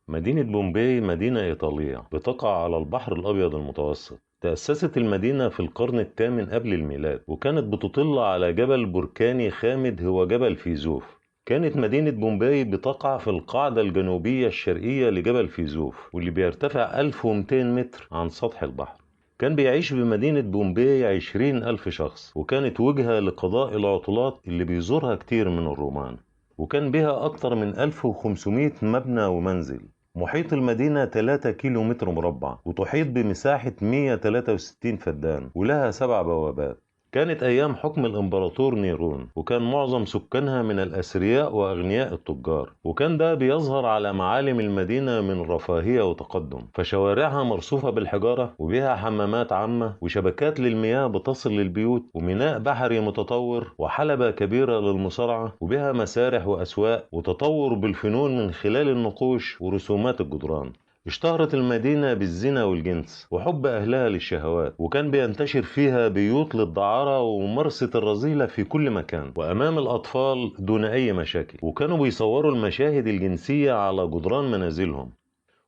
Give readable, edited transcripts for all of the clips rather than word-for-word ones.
مدينة بومباي مدينة إيطالية بتقع على البحر الأبيض المتوسط. تأسست المدينة في القرن الثامن قبل الميلاد، وكانت بتطل على جبل بركاني خامد هو جبل فيزوف. كانت مدينة بومباي بتقع في القاعدة الجنوبية الشرقية لجبل فيزوف، واللي بيرتفع 1200 متر عن سطح البحر. كان بيعيش بمدينة بومباي 20,000 شخص، وكانت وجهة لقضاء العطلات اللي بيزورها كتير من الرومان. وكان بها أكتر من 1500 مبنى ومنزل. محيط المدينة 3 كيلو متر مربع، وتحيط بمساحة 163 فدان، ولها 7 بوابات. كانت أيام حكم الإمبراطور نيرون، وكان معظم سكانها من الأثرياء وأغنياء التجار، وكان ده بيظهر على معالم المدينة من رفاهية وتقدم. فشوارعها مرصوفة بالحجارة، وبها حمامات عامة وشبكات للمياه بتصل للبيوت، وميناء بحري متطور، وحلبة كبيرة للمصارعة، وبها مسارح وأسواق، وتطور بالفنون من خلال النقوش ورسومات الجدران. اشتهرت المدينة بالزنا والجنس وحب أهلها للشهوات، وكان بينتشر فيها بيوت للدعارة وممارسة الرذيلة في كل مكان وأمام الأطفال دون أي مشاكل، وكانوا بيصوروا المشاهد الجنسية على جدران منازلهم.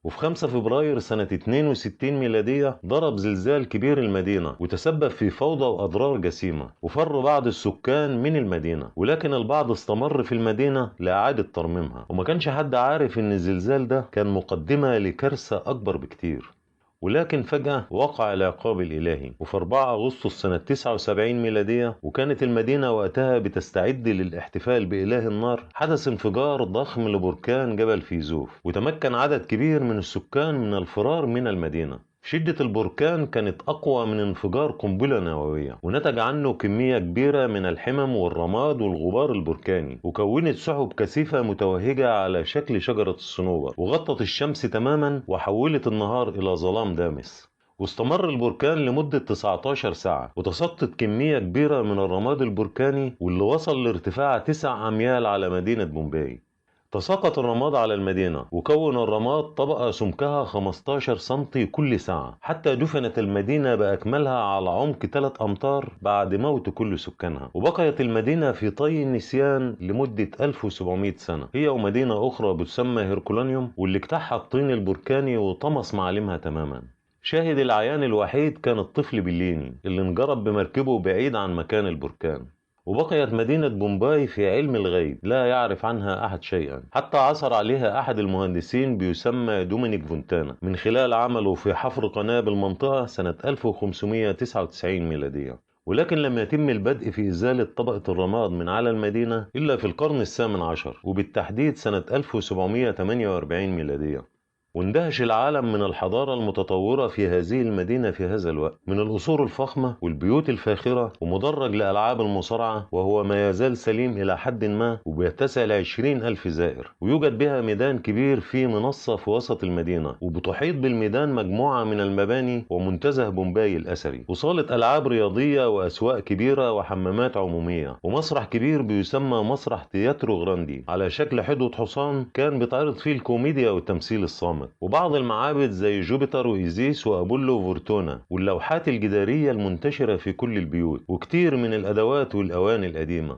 وفي 5 فبراير سنة 62 ميلادية ضرب زلزال كبير المدينة، وتسبب في فوضى وأضرار جسيمة، وفر بعض السكان من المدينة، ولكن البعض استمر في المدينة لإعادة ترميمها. وما كانش حد عارف إن الزلزال ده كان مقدمة لكارثة أكبر بكتير. ولكن فجأة وقع العقاب الإلهي، وفي 4 أغسطس سنة 79 ميلادية، وكانت المدينة وقتها بتستعد للاحتفال بإله النار، حدث انفجار ضخم لبركان جبل فيزوف، وتمكن عدد كبير من السكان من الفرار من المدينة. شدة البركان كانت أقوى من انفجار قنبلة نووية، ونتج عنه كمية كبيرة من الحمم والرماد والغبار البركاني، وكونت سحب كثيفة متوهجة على شكل شجرة الصنوبر، وغطت الشمس تماما وحولت النهار إلى ظلام دامس. واستمر البركان لمدة 19 ساعة، وتساقطت كمية كبيرة من الرماد البركاني، واللي وصل لارتفاع 9 أميال على مدينة بومباي. تساقط الرماد على المدينة، وكون الرماد طبقة سمكها 15 سنتي كل ساعة، حتى دفنت المدينة بأكملها على عمق 3 أمتار بعد موت كل سكانها. وبقيت المدينة في طي النسيان لمدة 1700 سنة، هي ومدينة أخرى بتسمى هيركولانيوم، واللي اجتاحها الطين البركاني وطمس معالمها تماما. شاهد العيان الوحيد كان الطفل بليني اللي انجرب بمركبه بعيد عن مكان البركان. وبقيت مدينة بومباي في علم الغيب لا يعرف عنها أحد شيئا، حتى عثر عليها أحد المهندسين بيسمى دومينيك فونتانا من خلال عمله في حفر قناة بالمنطقة سنة 1599 ميلادية. ولكن لم يتم البدء في إزالة طبقة الرماد من على المدينة إلا في القرن الثامن عشر، وبالتحديد سنة 1748 ميلادية. واندهش العالم من الحضارة المتطورة في هذه المدينة في هذا الوقت، من القصور الفخمة والبيوت الفاخرة ومدرج لألعاب المصارعة، وهو ما يزال سليم إلى حد ما، وبيتسع ل20,000 زائر. ويوجد بها ميدان كبير فيه منصة في وسط المدينة، وبتحيط بالميدان مجموعة من المباني ومنتزه بومباي الأثري، وصالة ألعاب رياضية وأسواق كبيرة وحمامات عمومية، ومسرح كبير بيسمى مسرح تياترو غراندي على شكل حدوة حصان، كان بيتعرض فيه الكوميديا والتمثيل الصامت. وبعض المعابد زي جوبيتر وإيزيس وأبولو وفورتونا، واللوحات الجدارية المنتشرة في كل البيوت، وكتير من الأدوات والأواني القديمة.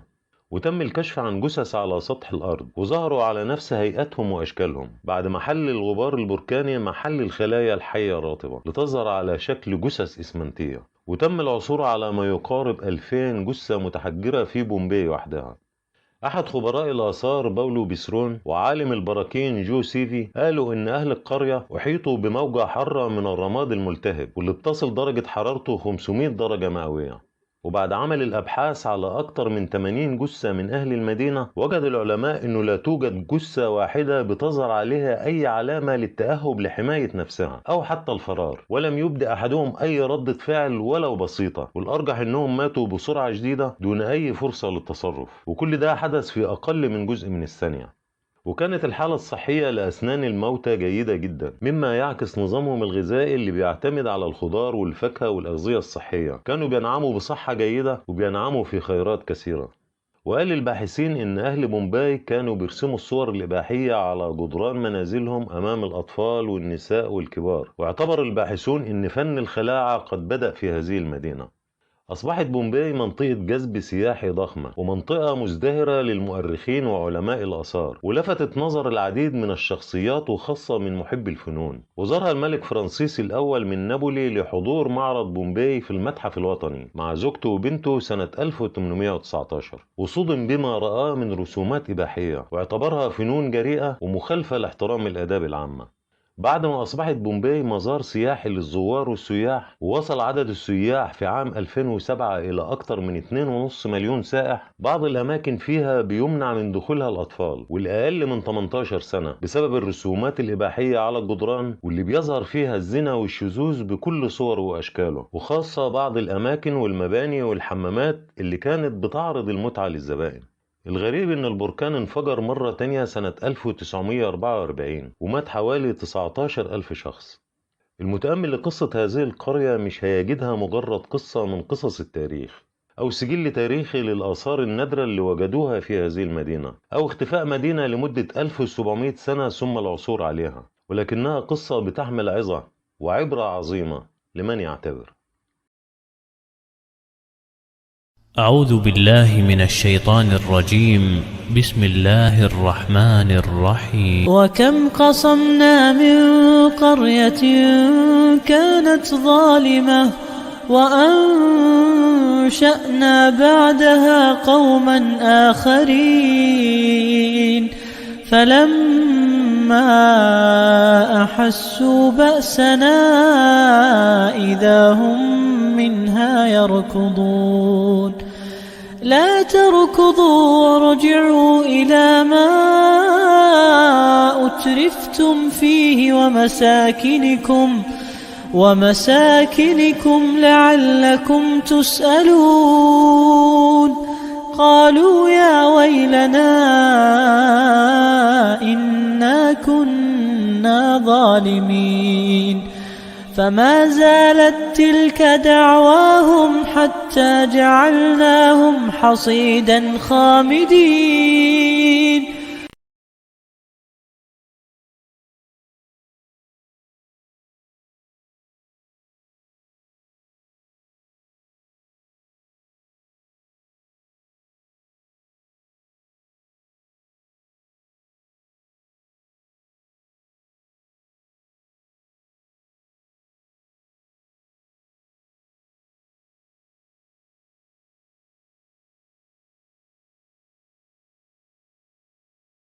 وتم الكشف عن جثث على سطح الأرض، وظهروا على نفس هيئتهم وأشكالهم، بعد ما حل الغبار البركاني محل الخلايا الحية الرطبة لتظهر على شكل جثث إسمنتية. وتم العثور على ما يقارب 2000 جثة متحجرة في بومباي وحدها. أحد خبراء الآثار باولو بيسرون وعالم البراكين جو سيفي قالوا إن أهل القرية أحيطوا بموجة حارة من الرماد الملتهب، واللي بتصل درجة حرارته 500 درجة مئوية. وبعد عمل الأبحاث على أكثر من 80 جثة من أهل المدينة، وجد العلماء أنه لا توجد جثة واحدة بتظهر عليها أي علامة للتأهب لحماية نفسها أو حتى الفرار، ولم يبدأ أحدهم أي ردة فعل ولو بسيطة، والأرجح أنهم ماتوا بسرعة شديدة دون أي فرصة للتصرف. وكل ده حدث في أقل من جزء من الثانية. وكانت الحالة الصحية لأسنان الموتى جيدة جدا، مما يعكس نظامهم الغذائي اللي بيعتمد على الخضار والفاكهة والأغذية الصحية. كانوا بينعموا بصحة جيدة وبينعموا في خيرات كثيرة. وقال الباحثين إن أهل مومباي كانوا بيرسموا الصور الإباحية على جدران منازلهم أمام الأطفال والنساء والكبار، واعتبر الباحثون إن فن الخلاعة قد بدأ في هذه المدينة. أصبحت بومباي منطقة جذب سياحي ضخمة ومنطقة مزدهرة للمؤرخين وعلماء الآثار، ولفتت نظر العديد من الشخصيات وخاصة من محبي الفنون. وزارها الملك فرانسيس الأول من نابولي لحضور معرض بومباي في المتحف الوطني مع زوجته وبنته سنة 1819، وصدم بما رآه من رسومات إباحية واعتبرها فنون جريئة ومخالفة لاحترام الآداب العامة. بعد ما أصبحت بومباي مزار سياحي للزوار والسياح، ووصل عدد السياح في عام 2007 إلى أكثر من 2.5 مليون سائح، بعض الأماكن فيها بيمنع من دخولها الأطفال والأقل من 18 سنة بسبب الرسومات الإباحية على الجدران، واللي بيظهر فيها الزنا والشذوذ بكل صوره وأشكاله، وخاصة بعض الأماكن والمباني والحمامات اللي كانت بتعرض المتعة للزبائن. الغريب إن البركان انفجر مرة تانية سنة 1944 ومات حوالي 19,000 شخص. المتأمل لقصة هذه القرية مش هيجدها مجرد قصة من قصص التاريخ أو سجل تاريخي للآثار النادرة اللي وجدوها في هذه المدينة، أو اختفاء مدينة لمدة 1700 سنة ثم العثور عليها، ولكنها قصة بتحمل عظة وعبرة عظيمة لمن يعتبر. أعوذ بالله من الشيطان الرجيم. بسم الله الرحمن الرحيم. وكم قصمنا من قرية كانت ظالمة وأنشأنا بعدها قوما آخرين فلما أحسوا بأسنا إذا هم منها يركضون. لا تركضوا وارجعوا إلى ما أترفتم فيه ومساكنكم لعلكم تسألون. قالوا يا ويلنا إنا كنا ظالمين. فما زالت تلك دعواهم حتى جعلناهم حصيدا خامدين.